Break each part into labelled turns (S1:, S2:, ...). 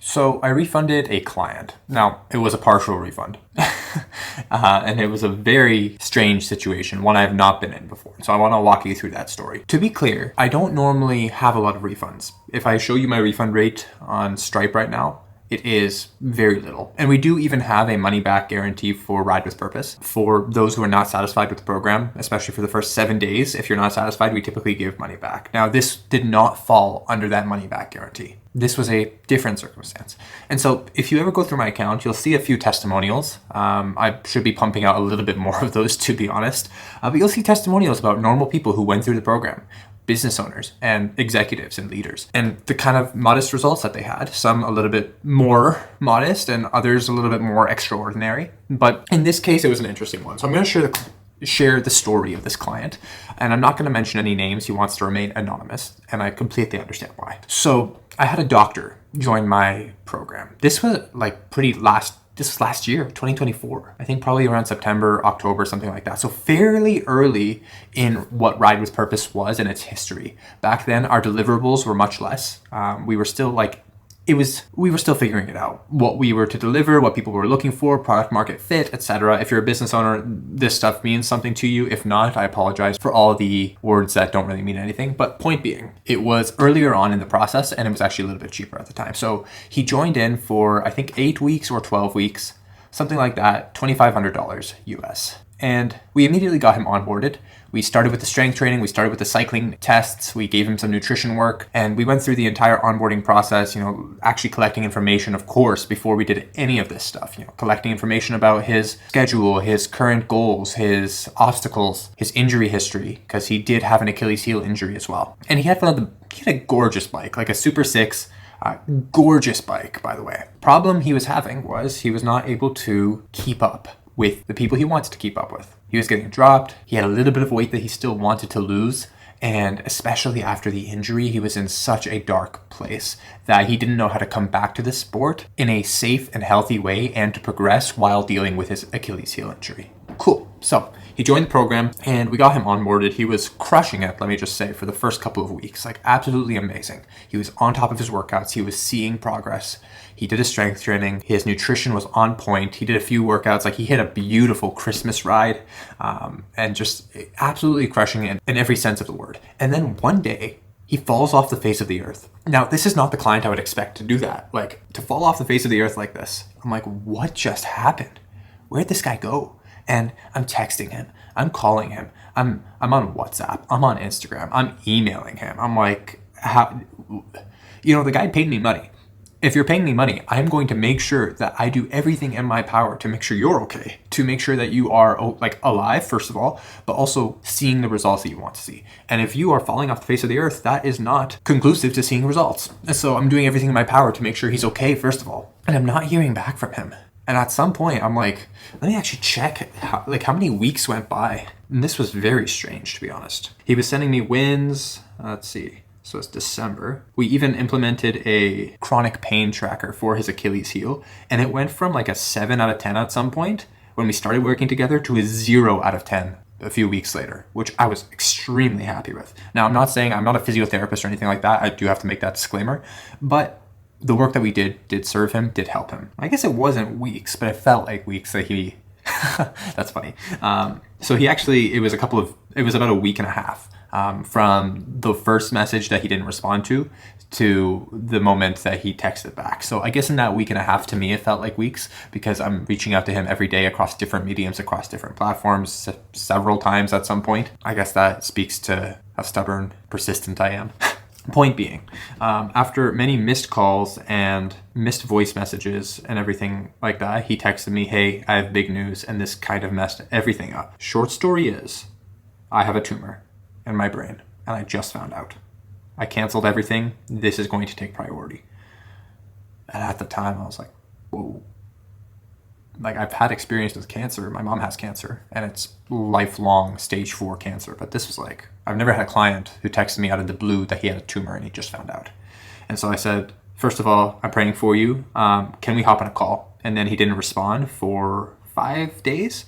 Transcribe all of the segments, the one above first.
S1: So I refunded a client. Now, it was a partial refund. And it was a very strange situation, one I have not been in before. So I want to walk you through that story. To be clear, I don't normally have a lot of refunds. If I show you my refund rate on Stripe right now, it is very little. And we do even have a money back guarantee for Ride with Purpose. For those who are not satisfied with the program, especially for the first 7 days, if you're not satisfied, we typically give money back. Now, this did not fall under that money back guarantee. This was a different circumstance. And so if you ever go through my account, you'll see a few testimonials. I should be pumping out a little bit more of those, to be honest. But you'll see testimonials about normal people who went through the program. Business owners and executives and leaders, and the kind of modest results that they had. Some a little bit more modest and others a little bit more extraordinary. But in this case, it was an interesting one. So I'm going to share the story of this client, and I'm not going to mention any names. He wants to remain anonymous, and I completely understand why. So I had a doctor join my program. This was like this was last year, 2024. I think probably around September, October, something like that. So fairly early in what Ride with Purpose was in its history. Back then, our deliverables were much less. We were still figuring it out. What we were to deliver, what people were looking for, product market fit, etc. If you're a business owner, this stuff means something to you. If not, I apologize for all the words that don't really mean anything. But point being, it was earlier on in the process and it was actually a little bit cheaper at the time. So he joined in for, I think, 8 weeks or 12 weeks, something like that, $2,500 US. And we immediately got him onboarded. We started with the strength training, we started with the cycling tests, we gave him some nutrition work, and we went through the entire onboarding process, actually collecting information, of course, before we did any of this stuff, collecting information about his schedule, his current goals, his obstacles, his injury history, because he did have an Achilles heel injury as well. And he had a gorgeous bike, like a Super 6, gorgeous bike, by the way. Problem he was having was he was not able to keep up with the people he wants to keep up with. He was getting dropped. He had a little bit of weight that he still wanted to lose. And especially after the injury, he was in such a dark place that he didn't know how to come back to the sport in a safe and healthy way and to progress while dealing with his Achilles heel injury. Cool. So he joined the program and we got him onboarded. He was crushing it, let me just say, for the first couple of weeks, like absolutely amazing. He was on top of his workouts. He was seeing progress. He did his strength training. His nutrition was on point. He did a few workouts. Like he hit a beautiful Christmas ride and just absolutely crushing it in every sense of the word. And then one day he falls off the face of the earth. Now, this is not the client I would expect to do that. Like to fall off the face of the earth like this. I'm like, what just happened? Where'd this guy go? And I'm texting him, I'm calling him, I'm on WhatsApp, I'm on Instagram, I'm emailing him. I'm like, the guy paid me money. If you're paying me money, I'm going to make sure that I do everything in my power to make sure you're okay, to make sure that you are alive, first of all, but also seeing the results that you want to see. And if you are falling off the face of the earth, that is not conclusive to seeing results. And so I'm doing everything in my power to make sure he's okay, first of all. And I'm not hearing back from him. And at some point, I'm like, let me actually check how many weeks went by. And this was very strange, to be honest. He was sending me wins. Let's see. So it's December. We even implemented a chronic pain tracker for his Achilles heel. And it went from like a 7 out of 10 at some point when we started working together to a 0 out of 10 a few weeks later, which I was extremely happy with. Now, I'm not saying I'm not a physiotherapist or anything like that. I do have to make that disclaimer. But the work that we did serve him, did help him. I guess it wasn't weeks, but it felt like weeks that he, that's funny. So it was about a week and a half from the first message that he didn't respond to the moment that he texted back. So I guess in that week and a half, to me, it felt like weeks because I'm reaching out to him every day across different mediums, across different platforms, several times at some point. I guess that speaks to how stubborn, persistent I am. Point being, after many missed calls and missed voice messages and everything like that, he texted me, hey, I have big news, and this kind of messed everything up. Short story is, I have a tumor in my brain, and I just found out. I canceled everything. This is going to take priority. And at the time, I was like, whoa. Like, I've had experience with cancer. My mom has cancer, and it's lifelong stage 4 cancer. But this was like, I've never had a client who texted me out of the blue that he had a tumor and he just found out. And so I said, first of all, I'm praying for you. Can we hop on a call? And then he didn't respond for 5 days.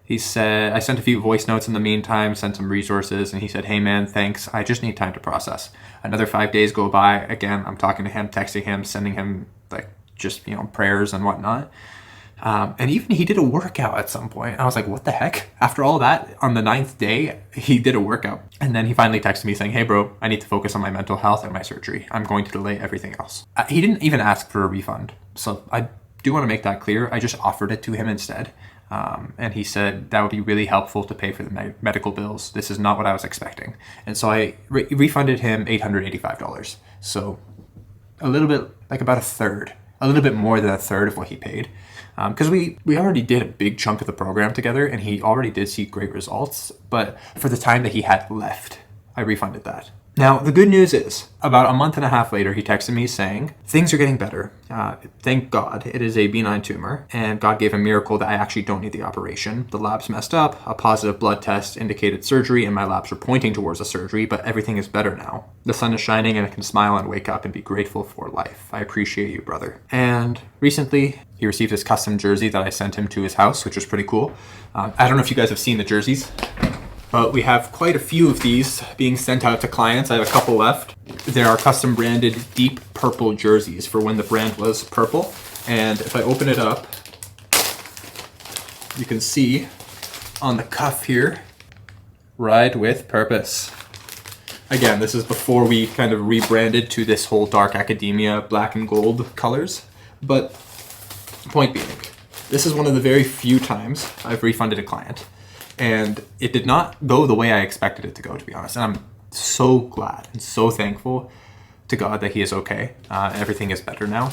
S1: He said, I sent a few voice notes in the meantime, sent some resources, and he said, hey man, thanks. I just need time to process. Another 5 days go by. Again, I'm talking to him, texting him, sending him like just, prayers and whatnot. And even he did a workout at some point. I was like, what the heck? After all that, on the 9th day, he did a workout. And then he finally texted me saying, hey bro, I need to focus on my mental health and my surgery. I'm going to delay everything else. He didn't even ask for a refund. So I do want to make that clear. I just offered it to him instead. And he said that would be really helpful to pay for the medical bills. This is not what I was expecting. And so I refunded him $885. So a little bit, like about a little bit more than a third of what he paid. Because we already did a big chunk of the program together and he already did see great results. But for the time that he had left, I refunded that. Now, the good news is, about a month and a half later, he texted me saying, things are getting better. Thank God. It is a benign tumor, and God gave a miracle that I actually don't need the operation. The labs messed up. A positive blood test indicated surgery, and my labs were pointing towards a surgery, but everything is better now. The sun is shining, and I can smile and wake up and be grateful for life. I appreciate you, brother. And recently, he received his custom jersey that I sent him to his house, which was pretty cool. I don't know if you guys have seen the jerseys, but we have quite a few of these being sent out to clients. I have a couple left. There are custom branded deep purple jerseys for when the brand was purple. And if I open it up, you can see on the cuff here, Ride with Purpose. Again, this is before we kind of rebranded to this whole dark academia black and gold colors. But point being, this is one of the very few times I've refunded a client. And it did not go the way I expected it to go, to be honest. And I'm so glad and so thankful to God that he is okay. Everything is better now.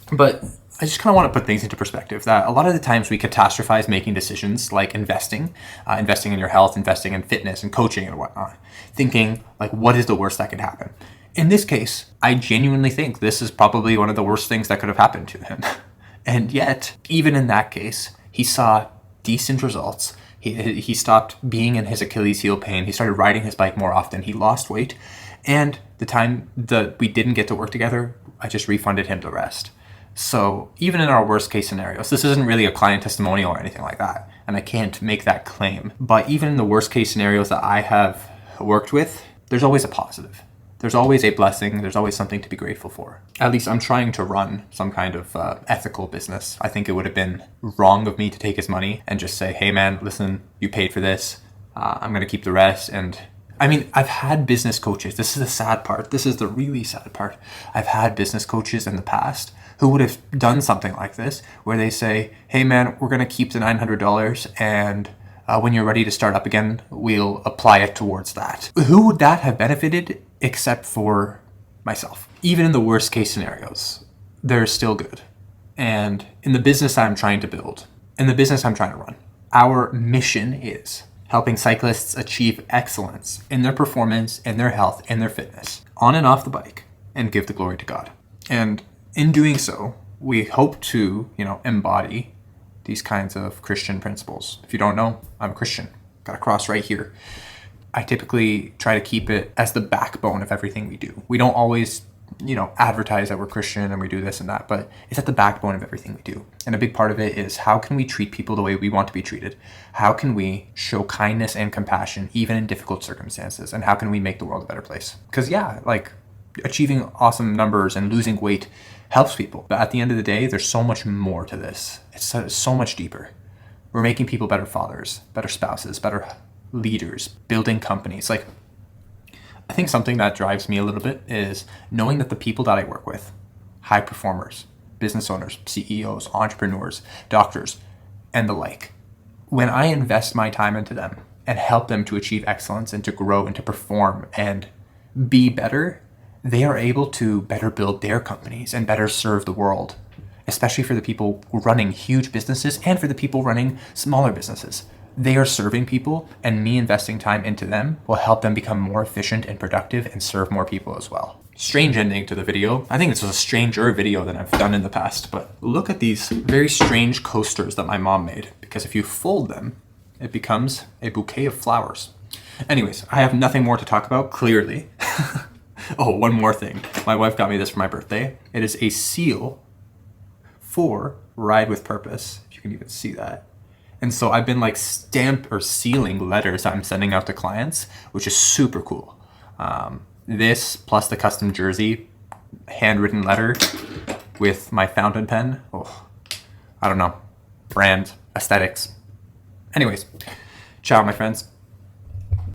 S1: But I just kind of want to put things into perspective, that a lot of the times we catastrophize making decisions like investing in your health, investing in fitness and coaching and whatnot, thinking like, what is the worst that could happen? In this case, I genuinely think this is probably one of the worst things that could have happened to him. And yet, even in that case, he saw decent results. He stopped being in his Achilles heel pain. He started riding his bike more often. He lost weight. And the time that we didn't get to work together, I just refunded him the rest. So even in our worst case scenarios, this isn't really a client testimonial or anything like that, and I can't make that claim. But even in the worst case scenarios that I have worked with, there's always a positive. There's always a blessing. There's always something to be grateful for. At least I'm trying to run some kind of ethical business. I think it would have been wrong of me to take his money and just say, hey man, listen, you paid for this. I'm going to keep the rest. And I mean, I've had business coaches. This is the sad part. This is the really sad part. I've had business coaches in the past who would have done something like this, where they say, hey man, we're going to keep the $900 and when you're ready to start up again, we'll apply it towards that. Who would that have benefited except for myself? Even in the worst case scenarios, they're still good. And in the business I'm trying to build, in the business I'm trying to run, our mission is helping cyclists achieve excellence in their performance, in their health, in their fitness, on and off the bike, and give the glory to God. And in doing so, we hope to, embody these kinds of Christian principles. If you don't know, I'm a Christian. Got a cross right here. I typically try to keep it as the backbone of everything we do. We don't always, advertise that we're Christian and we do this and that, but it's at the backbone of everything we do. And a big part of it is, how can we treat people the way we want to be treated? How can we show kindness and compassion even in difficult circumstances? And how can we make the world a better place? Because achieving awesome numbers and losing weight helps people. But at the end of the day, there's so much more to this. It's so much deeper. We're making people better fathers, better spouses, better leaders, building companies. I think something that drives me a little bit is knowing that the people that I work with, high performers, business owners, CEOs, entrepreneurs, doctors, and the like, when I invest my time into them and help them to achieve excellence and to grow and to perform and be better, they are able to better build their companies and better serve the world, especially for the people running huge businesses and for the people running smaller businesses. They are serving people, and me investing time into them will help them become more efficient and productive and serve more people as well. Strange ending to the video. I think this was a stranger video than I've done in the past, but look at these very strange coasters that my mom made, because if you fold them, it becomes a bouquet of flowers. Anyways, I have nothing more to talk about, clearly. Oh, one more thing. My wife got me this for my birthday. It is a seal for Ride with Purpose, if you can even see that. And so I've been sealing letters that I'm sending out to clients, which is super cool. This plus the custom jersey handwritten letter with my fountain pen. Oh, I don't know. Brand, aesthetics. Anyways, ciao, my friends.